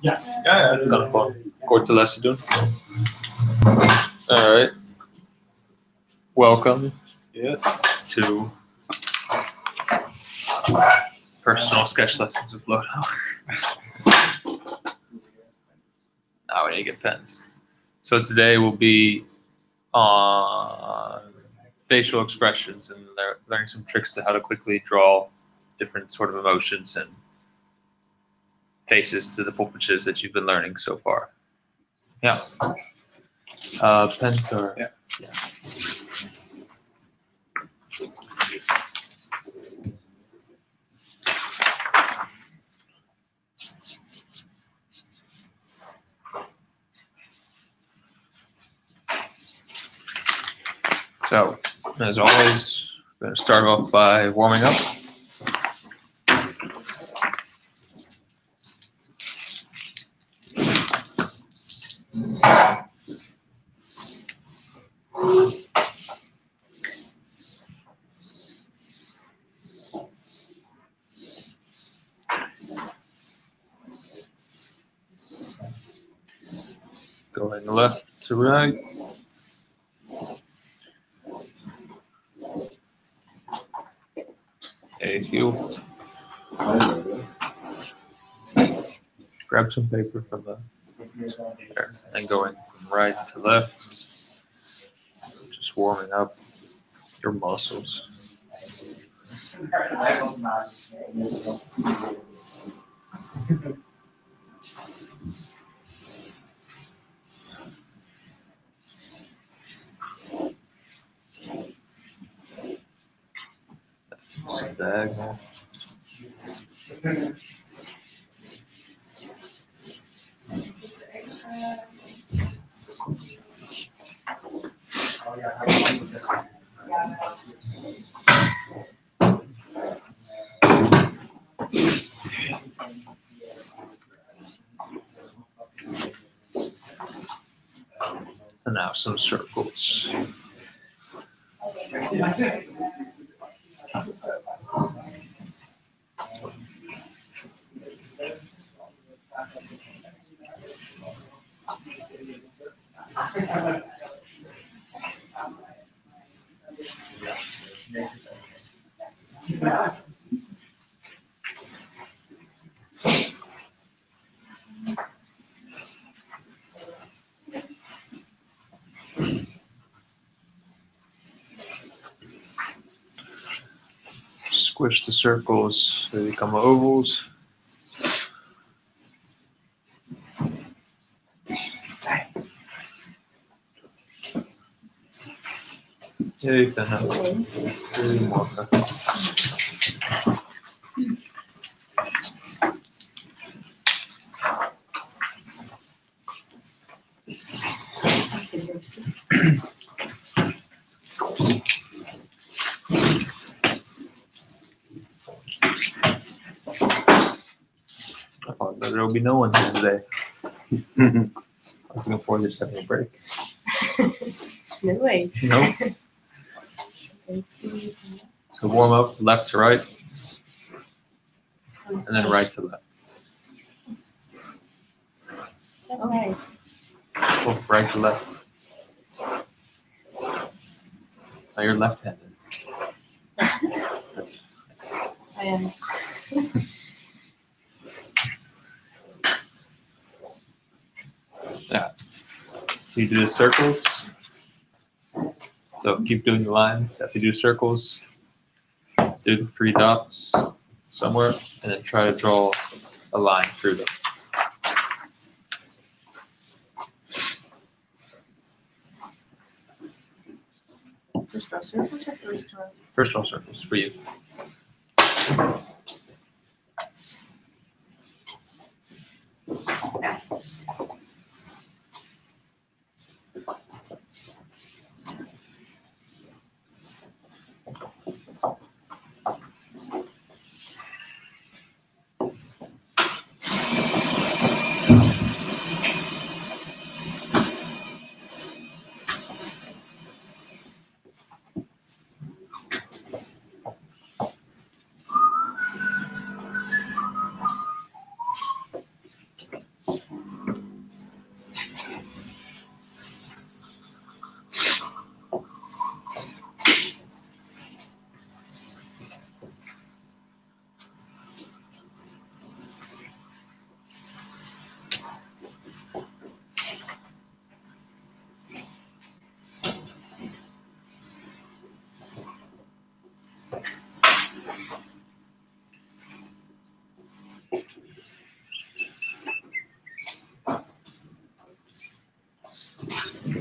Ja, dat kan gewoon. Korte lessen doen. All right. Welcome. Yes. To personal sketch lessons with Lodo. Now we need to get pens. So today will be on facial expressions and learning some tricks to how to quickly draw different sort of emotions and faces to the pulpitures that you've been learning so far. Yeah. Pens are. Yeah. So, as always, we're going to start off by warming up. Going left to right. A heel. Grab some paper from there and going from right to left. Just warming up your muscles. Some diagonal. And now some circles. Squish the circles so they become ovals. Yeah, you can have really more. I thought that there will be no one here today. I was looking forward to just having a break. No way. Nope. So warm up left to right, and then right to left. Okay. Oh, right to left. Now you're left-handed. That's, I am. yeah. You do the circles. So keep doing the lines. After you do circles, do the 3 dots somewhere, and then try to draw a line through them. First row circles or first row? First row circles for you.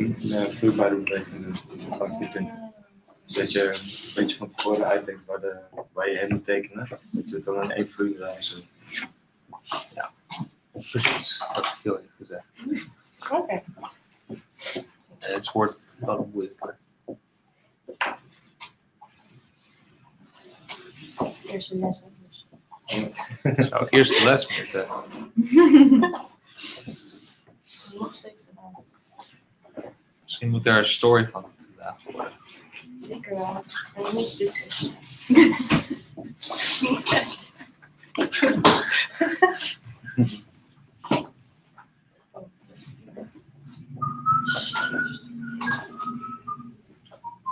een vloeibaar beweging doen. Langs die punt. Dus als je een beetje van tevoren uitdenkt waar je heen moet tekenen, dat je het dan in één vloeibaar zo. Precies, dat is heel even gezegd. Oké. En het wordt wel moeilijker. Eerste les. Dus. Zou ik eerst de les moeten. Nog steeds gedaan. Misschien moet daar een story van vandaag worden. Zeker wel. En dan moet je dit zeggen.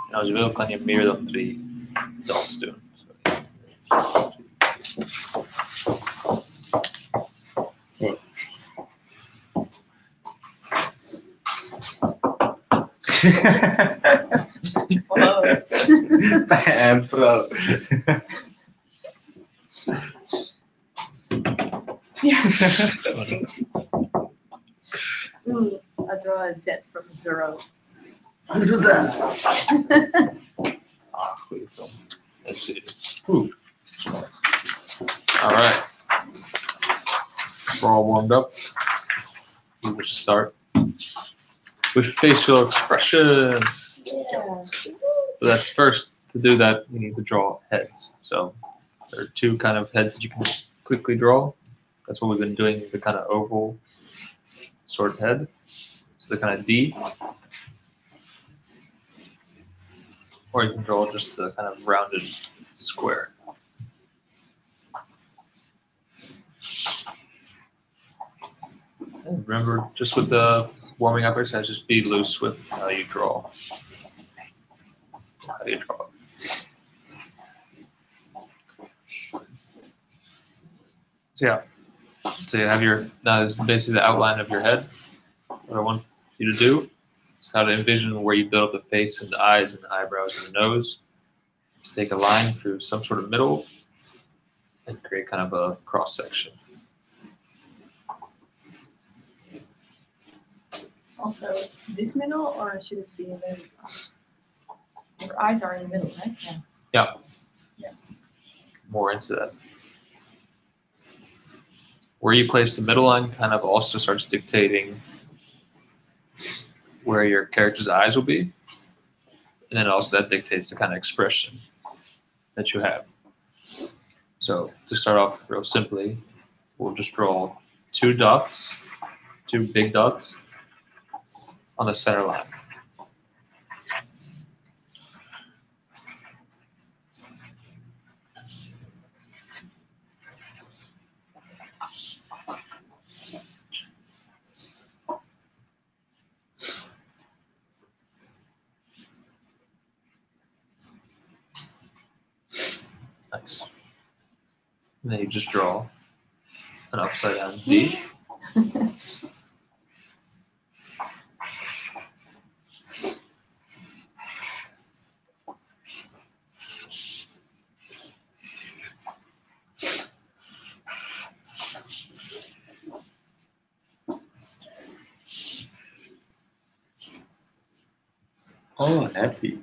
En als je wil, kan je meer dan 3 dots doen. Wow. En pro. Ooh, I draw a set from 0. Ah, goede film. Let's see. Ooh. All right. We're all warmed up. We will start with facial expressions. Yeah. So that's first, to do that, you need to draw heads. So there are 2 kind of heads that you can quickly draw. That's what we've been doing, the kind of oval sort of head. So the kind of D. Or you can draw just a kind of rounded square. And remember, just with the warming up exercise, just be loose with how you draw. How do you draw? So yeah. So you have now this is basically the outline of your head. What I want you to do is how to envision where you build up the face and the eyes and the eyebrows and the nose. Just take a line through some sort of middle and create kind of a cross section. Also, this middle, or should it be in the Your eyes are in the middle, right? Yeah. More into that. Where you place the middle line kind of also starts dictating where your character's eyes will be. And then also that dictates the kind of expression that you have. So to start off real simply, we'll just draw 2 dots, 2 big dots on the center line. Nice. And then you just draw an upside down D. Oh, happy.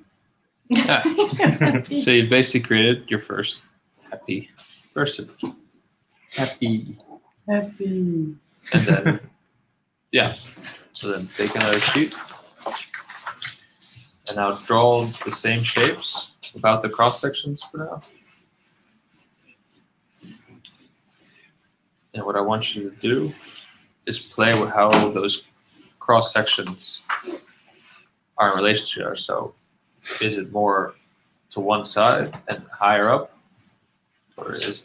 Yeah. So you basically created your first happy person. Happy. And then, yeah. So then take another sheet. And now draw the same shapes without the cross sections for now. And what I want you to do is play with how those cross sections are in relation to each other. So is it more to one side and higher up? Or is it?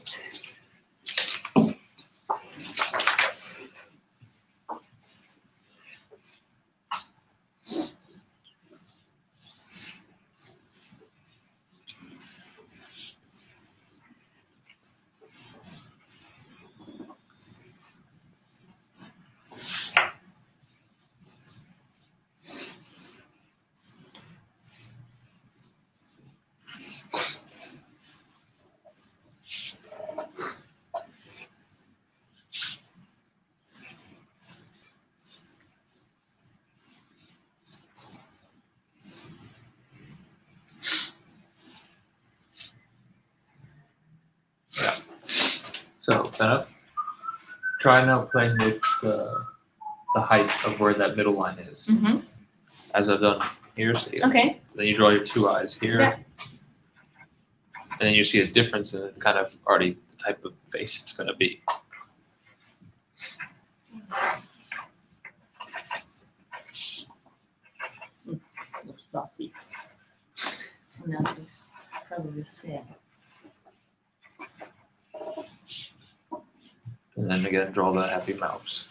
So stand up. Try now playing with the height of where that middle line is, Mm-hmm. as I've done here. So Okay. then you draw your two eyes here, Yeah. and then you see a difference in kind of already the type of face it's going to be. Looks bossy. And that looks probably sad. And then again, draw the happy mouths.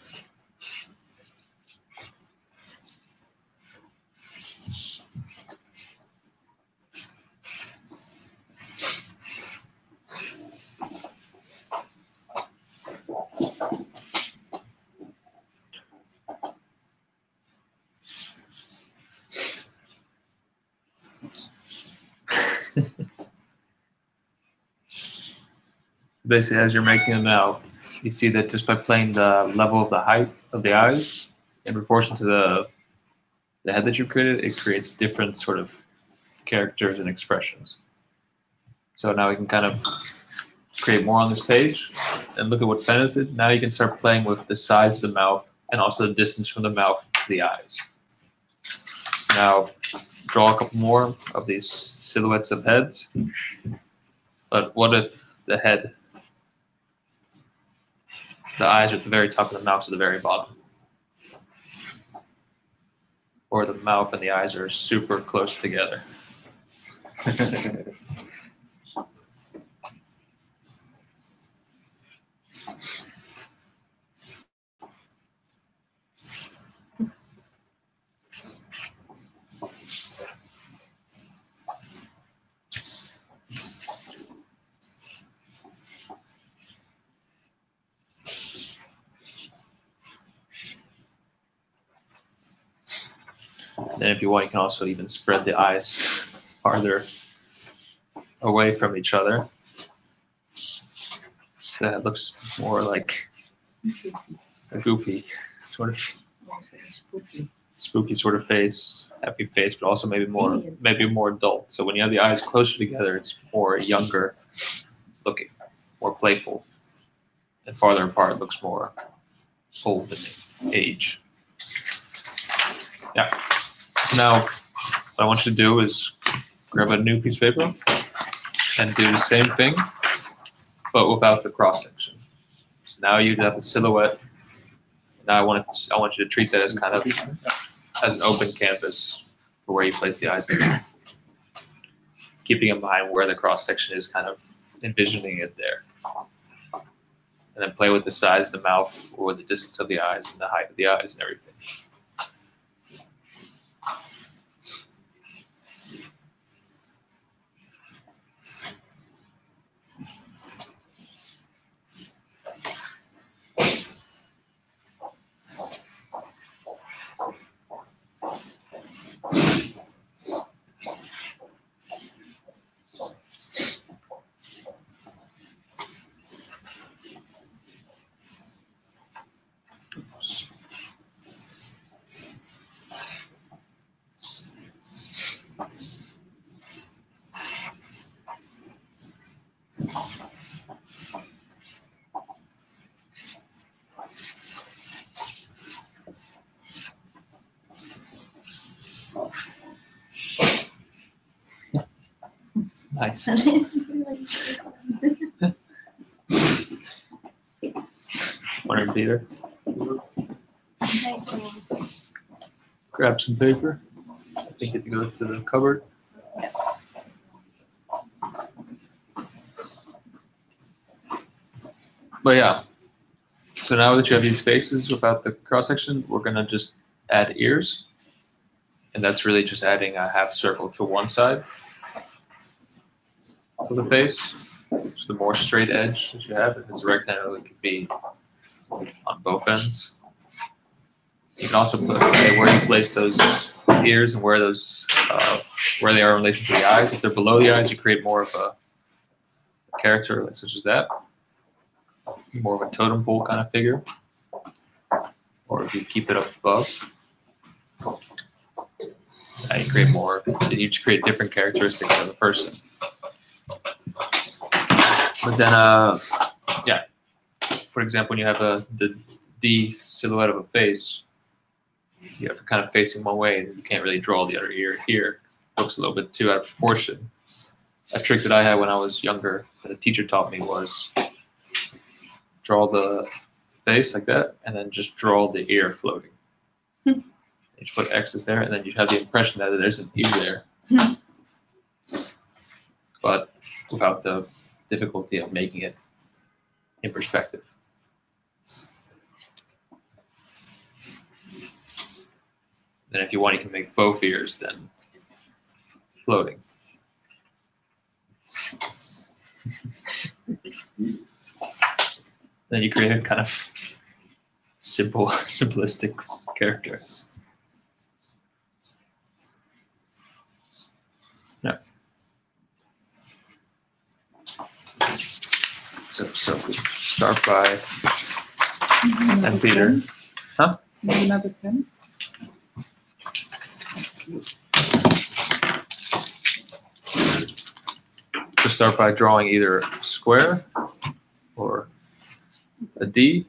Basically, as you're making them now, you see that just by playing the level of the height of the eyes in proportion to the head that you created, it creates different sort of characters and expressions. So now we can kind of create more on this page and look at what Fennis did. Now you can start playing with the size of the mouth and also the distance from the mouth to the eyes. So now draw a couple more of these silhouettes of heads. But what if the head, the eyes are at the very top and the mouth's at the very bottom? Or the mouth and the eyes are super close together. Then if you want, you can also even spread the eyes farther away from each other. So that looks more like a goofy sort of spooky sort of face, happy face, but also maybe more adult. So when you have the eyes closer together, it's more younger looking, more playful. And farther apart, it looks more old in age. Yeah. So now what I want you to do is grab a new piece of paper and do the same thing, but without the cross section. So now you have the silhouette. Now I want you to treat that as kind of as an open canvas for where you place the eyes. Keeping in mind where the cross section is, kind of envisioning it there. And then play with the size of the mouth or the distance of the eyes and the height of the eyes and everything. Nice. Morning, Peter. Grab some paper. I think it goes to the cupboard. But yeah, so now that you have these faces without the cross section, we're gonna just add ears. And that's really just adding a half circle to one side of the face. So the more straight edge that you have, if it's a rectangle, it could be on both ends. You can also put where you place those ears and where those where they are in relation to the eyes. If they're below the eyes, you create more of a character such as that, more of a totem pole kind of figure. Or if you keep it up above, you create more. You just create different characteristics of the person. But then, yeah, for example, when you have the D silhouette of a face, you have to kind of facing one way, and you can't really draw the other ear here. It looks a little bit too out of proportion. A trick that I had when I was younger, that a teacher taught me, was draw the face like that, and then just draw the ear floating. You just put X's there, and then you have the impression that there's an ear there, but without the difficulty of making it in perspective. Then if you want, you can make both ears then floating. Then you create a kind of simplistic character. Yeah. So start by and Peter. Huh? Another pen? To start by drawing either a square or a D,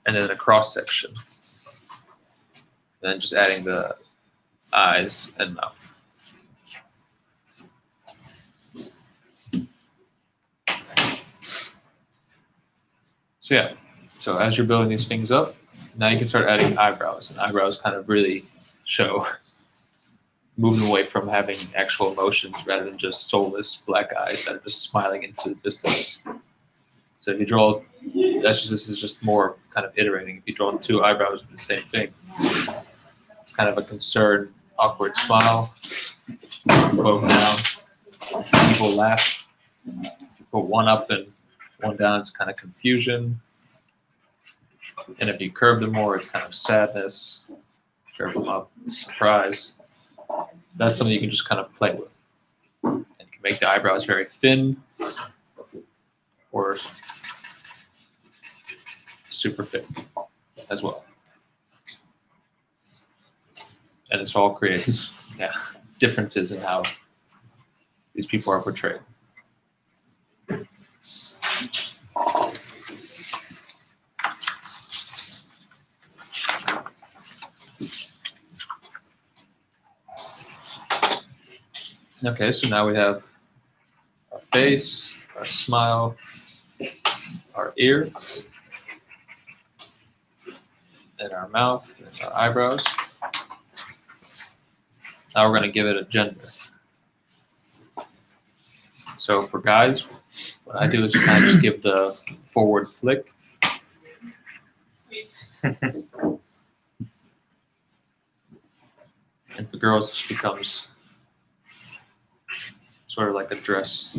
and then a cross section. Then just adding the eyes and mouth. So yeah, so as you're building these things up, now you can start adding eyebrows, and eyebrows kind of really show moving away from having actual emotions rather than just soulless black eyes that are just smiling into the distance. So if you draw, this is just more kind of iterating. If you draw two eyebrows with the same thing, it's kind of a concerned, awkward smile. Both down, people laugh. If you put one up and one down, it's kind of confusion. And if you curve them more, it's kind of sadness. Curve them up, surprise. So that's something you can just kind of play with. And you can make the eyebrows very thin or super thick as well. And this all creates differences in how these people are portrayed. Okay, so now we have our face, our smile, our ear, and our mouth, and our eyebrows. Now we're going to give it a gender. So for guys, what I do is kind of just give the forward flick. And for girls, it becomes sort of like a dress.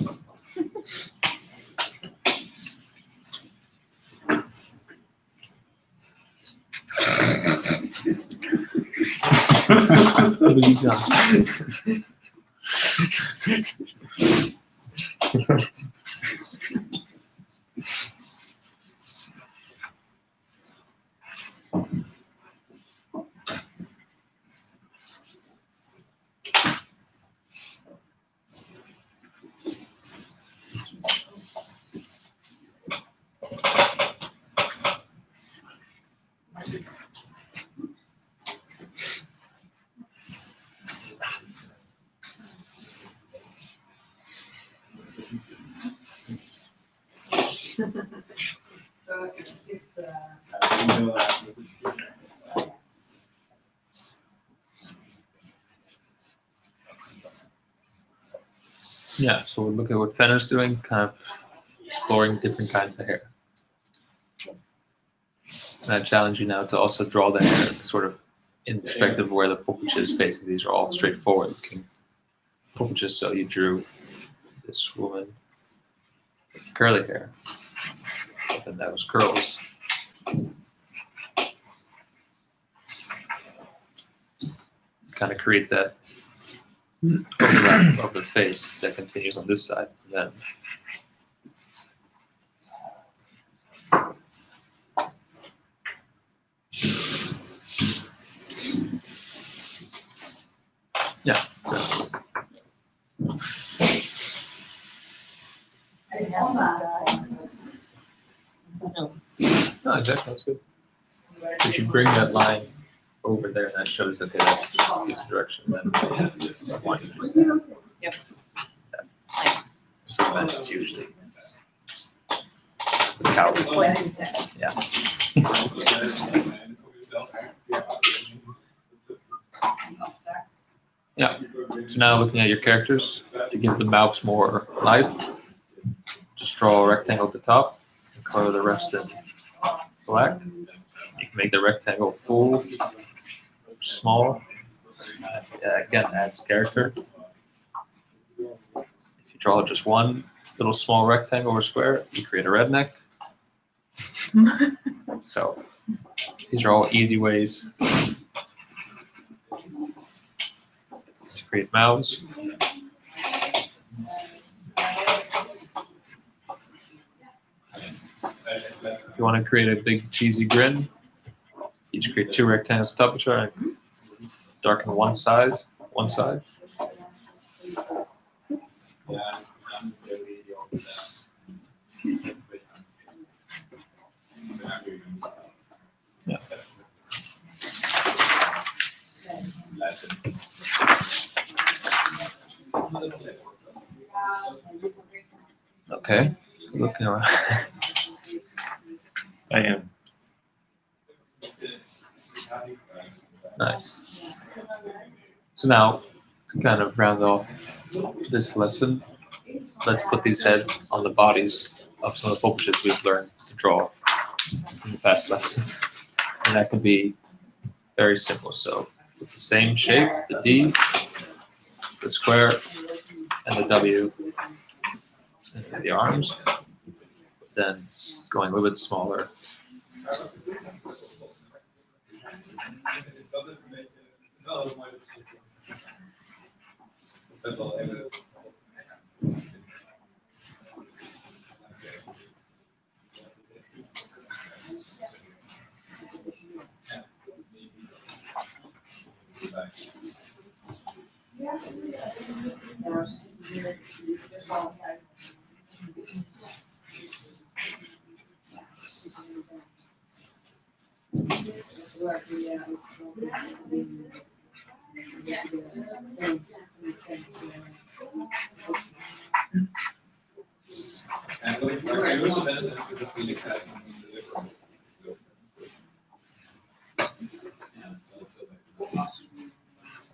Yeah, so we'll look at what Fenner's doing, kind of exploring different kinds of hair. And I challenge you now to also draw the hair sort of in perspective of where the poppage is facing. These are all straightforward looking poppages. So you drew this woman with curly hair, and that was curls. Kind of create that overlap of the face that continues on this side. And then yeah. No. exactly. That's good. If you bring that line over there, that shows that that's gives direction. Then one. Yep. So then it's usually the cow. Yeah. Yeah. So now looking at your characters to give the mouths more life, just draw a rectangle at the top and color the rest in black. You can make the rectangle full, small. Again, adds character. If you draw just one little small rectangle or square, you create a redneck. So these are all easy ways to create mouths. If you want to create a big cheesy grin, you just create two rectangles on top of each other and darken one side. Yeah. Okay, looking around. I am. Nice. So now, to kind of round off this lesson, let's put these heads on the bodies of some of the publishers we've learned to draw in the past lessons. And that can be very simple. So it's the same shape, the D, the square, and the W, and the arms. But then going a little bit smaller.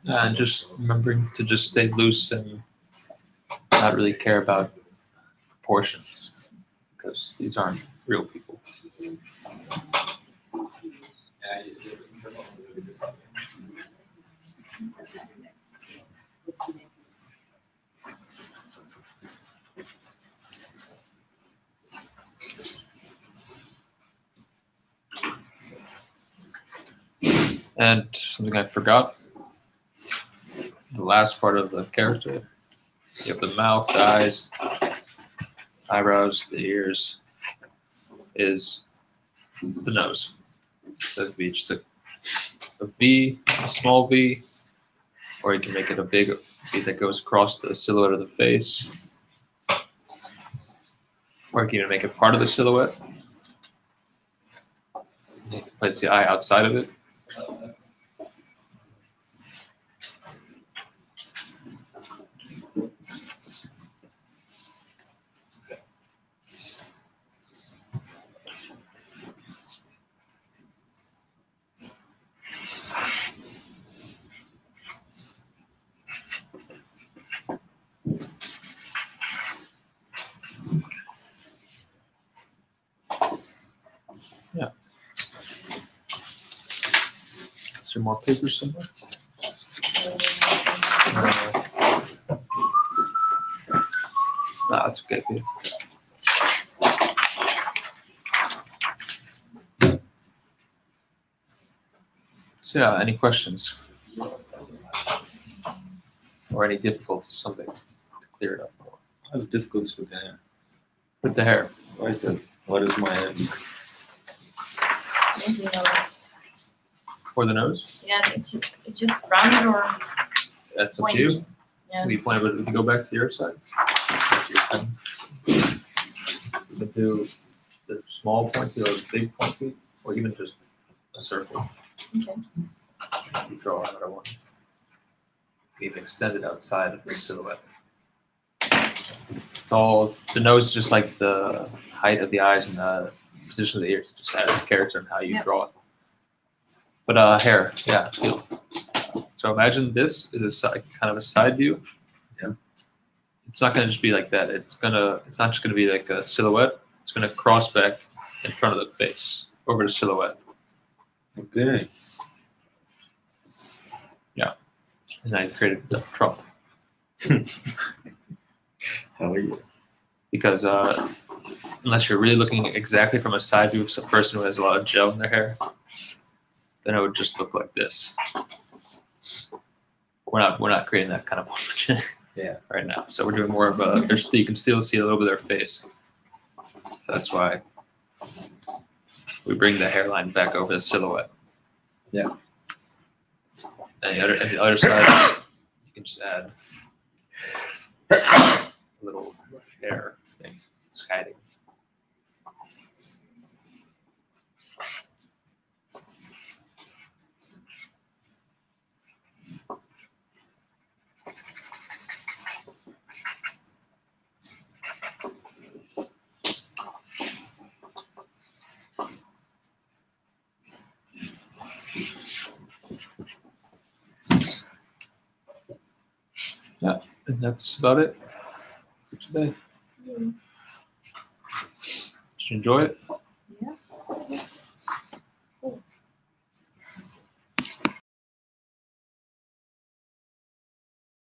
And just remembering to just stay loose and not really care about proportions, because these aren't real people. And something I forgot, the last part of the character, you have the mouth, the eyes, eyebrows, the ears, is the nose. So it could be just a V, a small V, or you can make it a big V that goes across the silhouette of the face. Or you can even make it part of the silhouette. You can place the eye outside of it. Yeah. Is there more paper somewhere? No, that's okay. Peter. So yeah, any questions? Or any difficulties, something to clear it up? I have difficulties with the hair. With the hair. Why is that? What is my hair? Maybe no. For the nose? Yeah, it's just rounded or That's up to you. pointy. Yeah. We plan to go back to your side. That's your pen. We can do the small pointy or the big pointy, or even just a circle. Okay. You draw another one. Even extend it outside of the silhouette. It's all, the nose is just like the height of the eyes and the position of the ears. Just adds character in how you Yep. draw it. But hair, yeah, feel. So imagine this is a side, kind of a side view. Yeah. It's not gonna just be like that. It's not just gonna be like a silhouette. It's gonna cross back in front of the face over the silhouette. Okay. And I created Trump How are you? because unless you're really looking exactly from a side view of some person who has a lot of gel in their hair, then it would just look like this. We're not creating that kind of portrait Yeah. right now. So we're doing more of a. You can still see a little bit of their face. So that's why we bring the hairline back over the silhouette. Yeah. And the other side, you can just add a little hair things, hiding. Yeah, and that's about it for today. Did you enjoy it?